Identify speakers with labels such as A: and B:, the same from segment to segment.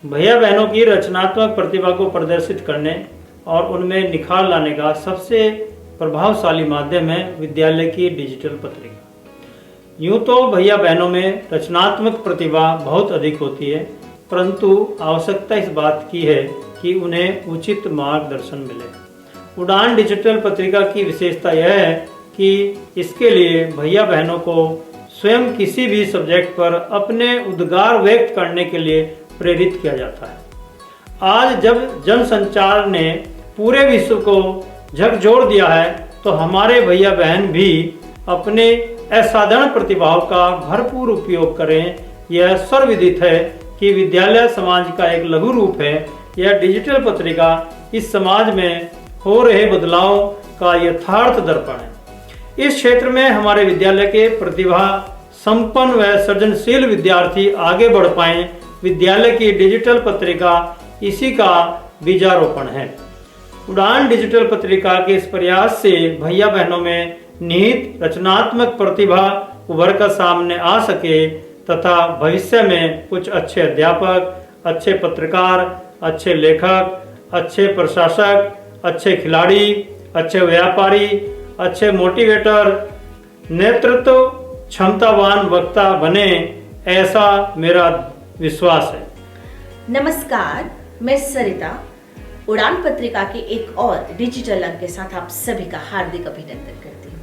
A: भैया बहनों की रचनात्मक प्रतिभा को प्रदर्शित करने और उनमें निखार लाने का सबसे प्रभावशाली माध्यम है विद्यालय की डिजिटल पत्रिका। यूँ तो भैया बहनों में रचनात्मक प्रतिभा बहुत अधिक होती है, परंतु आवश्यकता इस बात की है कि उन्हें उचित मार्गदर्शन मिले। उड़ान डिजिटल पत्रिका की विशेषता यह है कि इसके लिए भैया बहनों को स्वयं किसी भी सब्जेक्ट पर अपने उद्गार व्यक्त करने के लिए प्रेरित किया जाता है। आज जब जनसंचार ने पूरे विश्व को झकझोर दिया है, तो हमारे भैया बहन भी अपने असाधारण प्रतिभाओं का भरपूर उपयोग करें। यह सर्वविदित है कि विद्यालय समाज का एक लघु रूप है। यह डिजिटल पत्रिका इस समाज में हो रहे बदलाव का यथार्थ दर्पण है। इस क्षेत्र में हमारे विद्यालय के प्रतिभा संपन्न व सृजनशील विद्यार्थी आगे बढ़ पाएं, विद्यालय की डिजिटल पत्रिका इसी का बीजारोपण है। उड़ान डिजिटल पत्रिका के इस प्रयास से भैया बहनों में निहित रचनात्मक प्रतिभा उभर कर सामने आ सके तथा भविष्य में कुछ अच्छे अध्यापक, अच्छे पत्रकार, अच्छे लेखक, अच्छे प्रशासक, अच्छे खिलाड़ी, अच्छे व्यापारी, अच्छे मोटिवेटर, नेतृत्व क्षमतावान वक्ता बने, ऐसा मेरा विश्वास है।
B: नमस्कार, मैं सरिता उड़ान पत्रिका के एक और डिजिटल अंक के साथ आप सभी का हार्दिक अभिनंदन करती हूँ।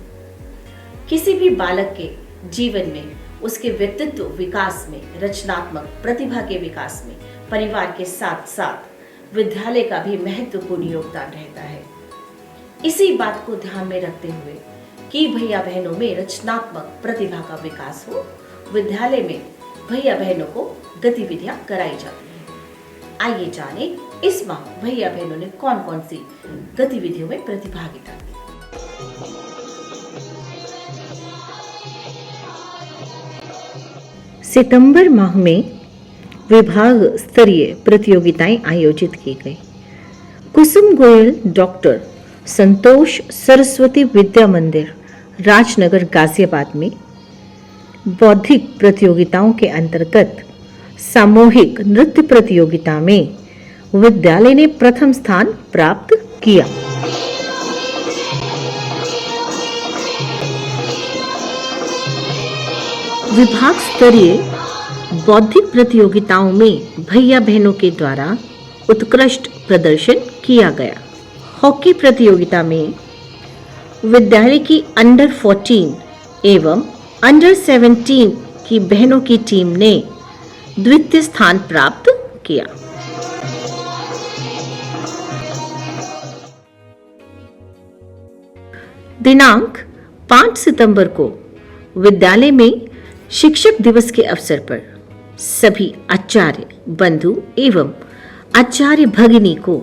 B: किसी भी बालक के जीवन में, उसके व्यक्तित्व विकास में, रचनात्मक प्रतिभा के विकास में परिवार के साथ साथ विद्यालय का भी महत्वपूर्ण योगदान रहता है। इसी बात को ध्यान में रखते हुए कि भैया बहनों में रचनात्मक प्रतिभा का विकास हो, विद्यालय में भैया बहनों को गतिविधियां कराई जाती हैं। आइए जाने इस माह भैया बहनों ने कौन कौन सी गतिविधियों में प्रतिभागिता की।
C: सितंबर माह में विभाग स्तरीय प्रतियोगिताएं आयोजित की गई। कुसुम गोयल डॉक्टर संतोष सरस्वती विद्या मंदिर राजनगर गाजियाबाद में बौद्धिक प्रतियोगिताओं के अंतर्गत सामूहिक नृत्य प्रतियोगिता में विद्यालय ने प्रथम स्थान प्राप्त किया। विभाग स्तरीय बौद्धिक प्रतियोगिताओं में भैया बहनों के द्वारा उत्कृष्ट प्रदर्शन किया गया। हॉकी प्रतियोगिता में विद्यालय की अंडर 14 एवं अंडर 17 की बहनों की टीम ने द्वितीय स्थान प्राप्त किया। दिनांक 5 सितंबर को विद्यालय में शिक्षक दिवस के अवसर पर सभी आचार्य बंधु एवं आचार्य भगिनी को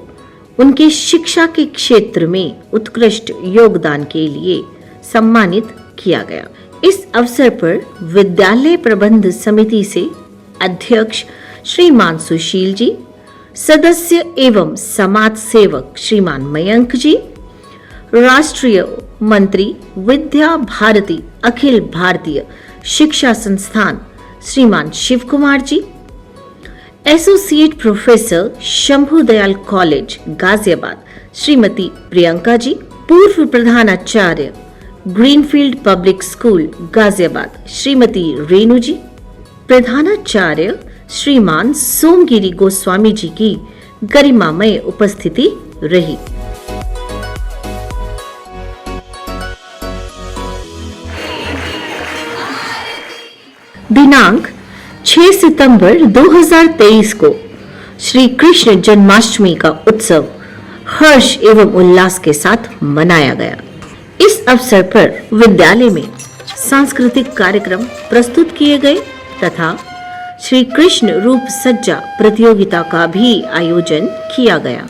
C: उनके शिक्षा के क्षेत्र में उत्कृष्ट योगदान के लिए सम्मानित किया गया। इस अवसर पर विद्यालय प्रबंध समिति से अध्यक्ष श्रीमान सुशील जी, सदस्य एवं समाज सेवक श्रीमान मयंक जी, राष्ट्रीय मंत्री विद्या भारती अखिल भारतीय शिक्षा संस्थान Shriman Shiv Kumar ji, associate professor Shambhu Dayal college Ghaziabad Shrimati Priyanka ji, पूर्व प्रधानाचार्य greenfield public school Ghaziabad Shrimati Renu ji, प्रधानाचार्य श्रीमान सोमगिरी गोस्वामी जी की गरिमामय उपस्थिति रही। दिनांक 6 सितंबर 2023 को श्री कृष्ण जन्माष्टमी का उत्सव हर्ष एवं उल्लास के साथ मनाया गया। इस अवसर पर विद्यालय में सांस्कृतिक कार्यक्रम प्रस्तुत किए गए तथा श्री कृष्ण रूप सज्जा प्रतियोगिता का भी आयोजन किया गया।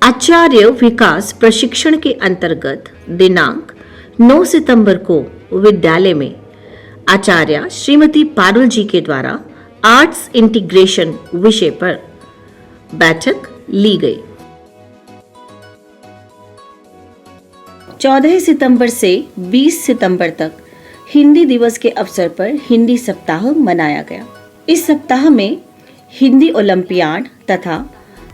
C: आचार्य विकास प्रशिक्षण के अंतर्गत दिनांक 9 सितंबर को विद्यालय में आचार्य श्रीमती पारुल जी के द्वारा आर्ट्स इंटीग्रेशन विषय पर बैठक ली गई। 14 सितंबर से 20 सितंबर तक हिंदी दिवस के अवसर पर हिंदी सप्ताह मनाया गया। इस सप्ताह में हिंदी ओलंपियाड तथा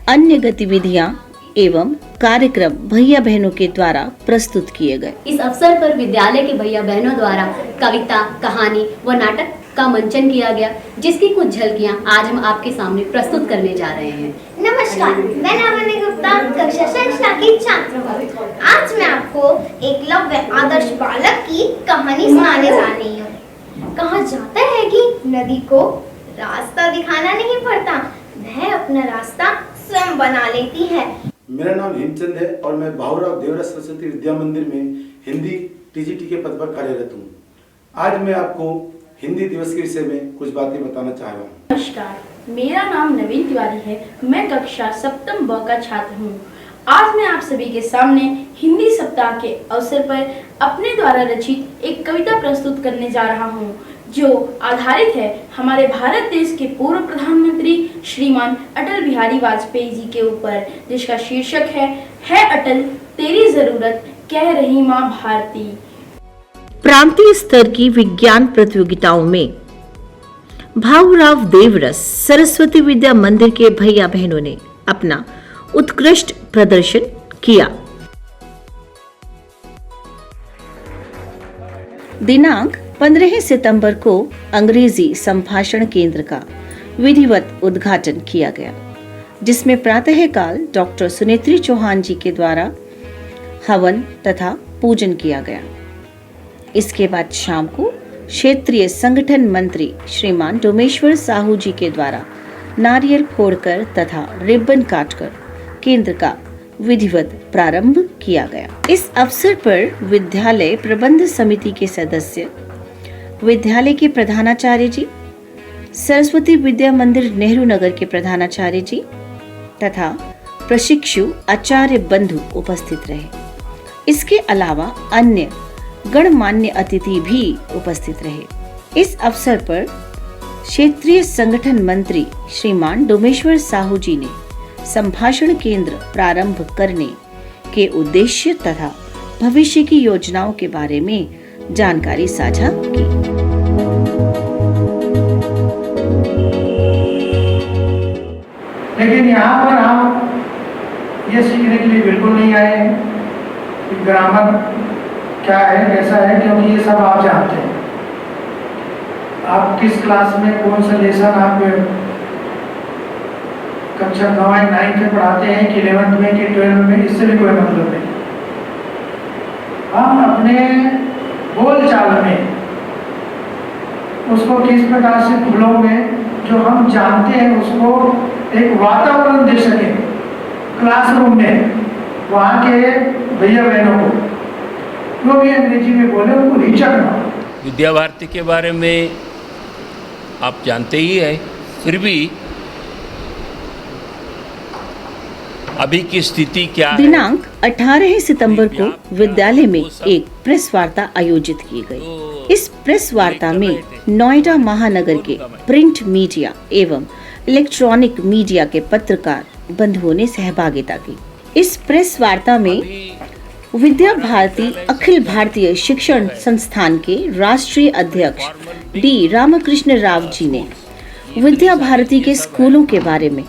C: अन्य गतिविधियां एवं कार्यक्रम भैया बहनों के द्वारा प्रस्तुत किए गए।
D: इस अवसर पर विद्यालय के भैया बहनों द्वारा कविता, कहानी व नाटक का मंचन किया गया, जिसकी कुछ झलकियां आज हम आपके सामने प्रस्तुत करने जा रहे हैं।
E: नमस्कार, मैं लावण्य गुप्ता कक्षा 6 की छात्र हूँ। आज मैं आपको एकलव्य आदर्श बालक की कहानी सुनाने जा रही हूँ। कहा जाता है कि नदी को रास्ता दिखाना नहीं पड़ता, वह अपना रास्ता स्वयं बना लेती है।
F: मेरा नाम हेमचंद है और मैं भाऊराव देवराज सरस्वती विद्या मंदिर में हिंदी टीजीटी के पद पर कार्यरत हूँ। आज मैं आपको हिंदी दिवस के विषय में कुछ बातें बताना चाह रहा हूँ।
G: नमस्कार, मेरा नाम नवीन तिवारी है। मैं कक्षा 7 ब का छात्र हूँ। आज मैं आप सभी के सामने हिंदी सप्ताह के अवसर पर अपने द्वारा रचित एक कविता प्रस्तुत करने जा रहा हूँ, जो आधारित है हमारे भारत देश के पूर्व प्रधानमंत्री श्रीमान अटल बिहारी वाजपेयी जी के ऊपर, जिसका शीर्षक है अटल तेरी जरूरत कह रही माँ भारती।
C: प्रांतीय स्तर की विज्ञान प्रतियोगिताओं में भाऊराव देवरस सरस्वती विद्या मंदिर के भैया बहनों ने अपना उत्कृष्ट प्रदर्शन किया। दिनांक 15 सितंबर को अंग्रेजी संभाषण केंद्र का विधिवत उद्घाटन किया गया, जिसमें प्रातःकाल डॉक्टर सुनेत्री चौहान जी के द्वारा हवन तथा पूजन किया गया। इसके बाद शाम को क्षेत्रीय संगठन मंत्री श्रीमान डोमेश्वर साहू जी के द्वारा नारियल फोड़कर तथा रिबन काटकर केंद्र का विधिवत प्रारंभ किया गया। इस अवसर पर विद्यालय प्रबंध समिति के सदस्य, विद्यालय के प्रधानाचार्य जी, सरस्वती विद्या मंदिर नेहरू नगर के प्रधानाचार्य जी तथा प्रशिक्षु आचार्य बंधु उपस्थित रहे। इसके अलावा अन्य गणमान्य अतिथि भी उपस्थित रहे। इस अवसर पर क्षेत्रीय संगठन मंत्री श्रीमान डोमेश्वर साहू जी ने संभाषण केंद्र प्रारंभ करने के उद्देश्य तथा भविष्य की योजनाओं के बारे में जानकारी साझा की।
H: लेकिन यहाँ पर हम ये सीखने के लिए बिल्कुल नहीं आए हैं कि ग्रामर क्या है, कैसा है, क्योंकि ये सब आप जानते हैं। आप किस क्लास में कौन सा लेसन आप कक्षा 9 या 9 में पढ़ाते हैं कि 11th में कि 12th में, इससे भी कोई मतलब नहीं। हम अपने बोलचाल में उसको किस प्रकार से फूलोंगे, जो हम जानते हैं उसको एक वातावरण दे सके क्लासरूम में, वहाँ के भैया बहनों को जो भी अंग्रेजी में बोले उनको हिचक ना।
I: विद्या भारती के बारे में आप जानते ही है, फिर भी अभी की स्थिति क्या है।
C: दिनांक 18 सितंबर को विद्यालय में एक प्रेस वार्ता आयोजित की गई। इस प्रेस वार्ता में नोएडा महानगर के प्रिंट मीडिया एवं इलेक्ट्रॉनिक मीडिया के पत्रकार बंधुओं ने सहभागिता की। इस प्रेस वार्ता में विद्या भारती अखिल भारतीय शिक्षण संस्थान के राष्ट्रीय अध्यक्ष डी रामकृष्ण राव जी ने विद्या भारती के स्कूलों के बारे में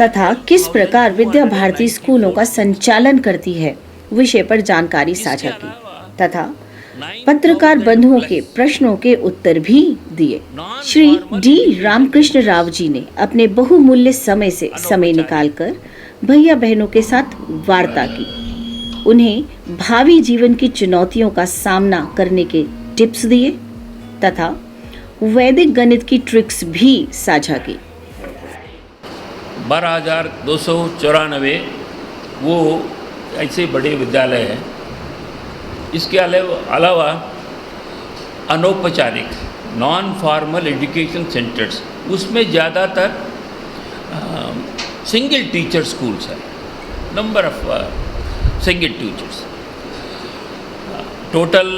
C: तथा किस प्रकार विद्या भारती स्कूलों का संचालन करती है विषय पर जानकारी साझा की तथा पत्रकार बंधुओं के प्रश्नों के उत्तर भी दिए। श्री डी रामकृष्ण राव जी ने अपने बहुमूल्य समय से समय निकालकर भैया बहनों के साथ वार्ता की। उन्हें भावी जीवन की चुनौतियों का सामना करने के टिप्स दिए तथा वैदिक गणित की ट्रिक्स भी साझा की।
I: 12,294 वो ऐसे बड़े विद्यालय हैं। इसके अलावा अनौपचारिक नॉन फॉर्मल एजुकेशन सेंटर्स, उसमें ज़्यादातर सिंगल टीचर स्कूल्स हैं। number of single teachers. Total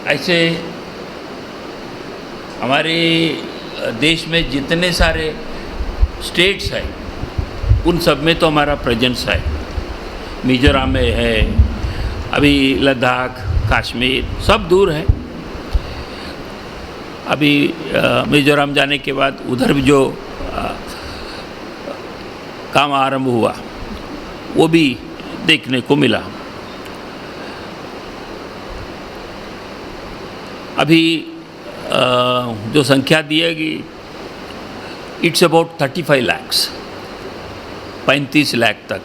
I: ऐसे हमारे देश में जितने सारे स्टेट्स हैं उन सब में तो हमारा प्रेजेंस है। मिजोरम में है, अभी लद्दाख, कश्मीर सब दूर है। अभी मिजोरम जाने के बाद उधर भी जो काम आरंभ हुआ वो भी देखने को मिला। अभी जो संख्या दी गई इट्स अबाउट 35 lakhs, 35 लाख तक,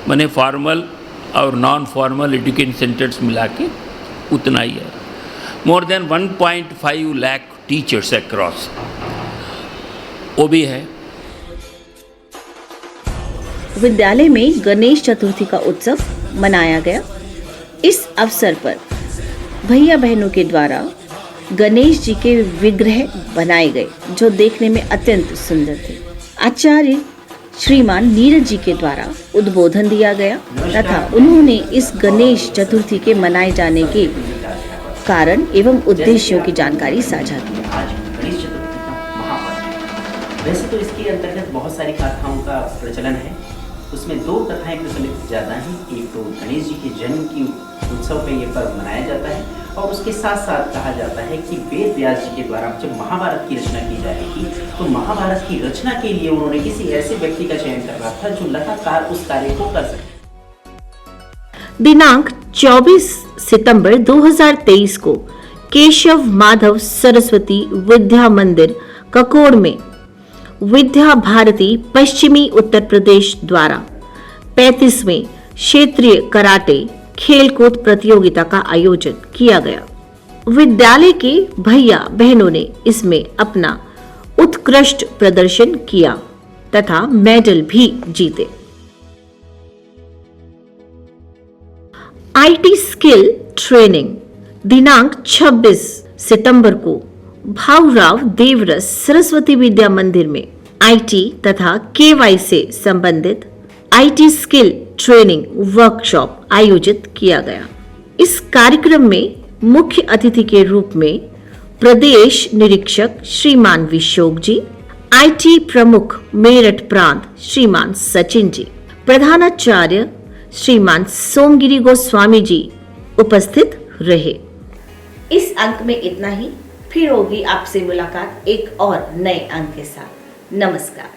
I: माने फॉर्मल और नॉन फॉर्मल एजुकेशन सेंटर्स मिला के उतना ही है। More than 1.5 lakh teachers across वो भी है।
C: विद्यालय में गणेश चतुर्थी का उत्सव मनाया गया। इस अवसर पर भैया बहनों के द्वारा गणेश जी के विग्रह बनाए गए जो देखने में अत्यंत सुंदर थे। आचार्य श्रीमान नीरज जी के द्वारा उद्बोधन दिया गया तथा उन्होंने इस गणेश चतुर्थी के मनाए जाने के कारण एवं उद्देश्यों की जानकारी साझा की।
J: आज गणेश चतुर्थी का महापर्व। वैसे तो इसके अंतर्गत बहुत सारी कथाओं का प्रचलन है, उसमें दो कथाएं प्रचलित ज़्यादा हैं। एक तो गणेश जी के जन्म की उत्सव पे ये पर्व मनाया जाता है और उसके साथ साथ कहा जाता है कि वेद व्यास जी के द्वारा जब महाभारत की रचना की जाएगी तो महाभारत की रचना के लिए उन्होंने किसी ऐसे व्यक्ति का चयन कर रहा था जो लगातार उस कार्य को कर सके।
C: दिनांक 24 सितंबर 2023 को केशव माधव सरस्वती विद्या मंदिर ककोड़ में विद्या भारती पश्चिमी उत्तर प्रदेश द्वारा 35वें क्षेत्रीय कराटे खेलकूद प्रतियोगिता का आयोजन किया गया। विद्यालय के भैया बहनों ने इसमें अपना उत्कृष्ट प्रदर्शन किया तथा मेडल भी जीते। आईटी स्किल ट्रेनिंग दिनांक 26 सितंबर को भाऊराव देवरस सरस्वती विद्या मंदिर में आईटी तथा केवाई से संबंधित आईटी स्किल ट्रेनिंग वर्कशॉप आयोजित किया गया। इस कार्यक्रम में मुख्य अतिथि के रूप में प्रदेश निरीक्षक श्रीमान विशोक जी, आईटी प्रमुख मेरठ प्रांत श्रीमान सचिन जी, प्रधानाचार्य श्रीमान सोमगिरी गोस्वामी जी उपस्थित रहे।
B: इस अंक में इतना ही। फिर होगी आपसे मुलाकात एक और नए अंक के साथ। नमस्कार।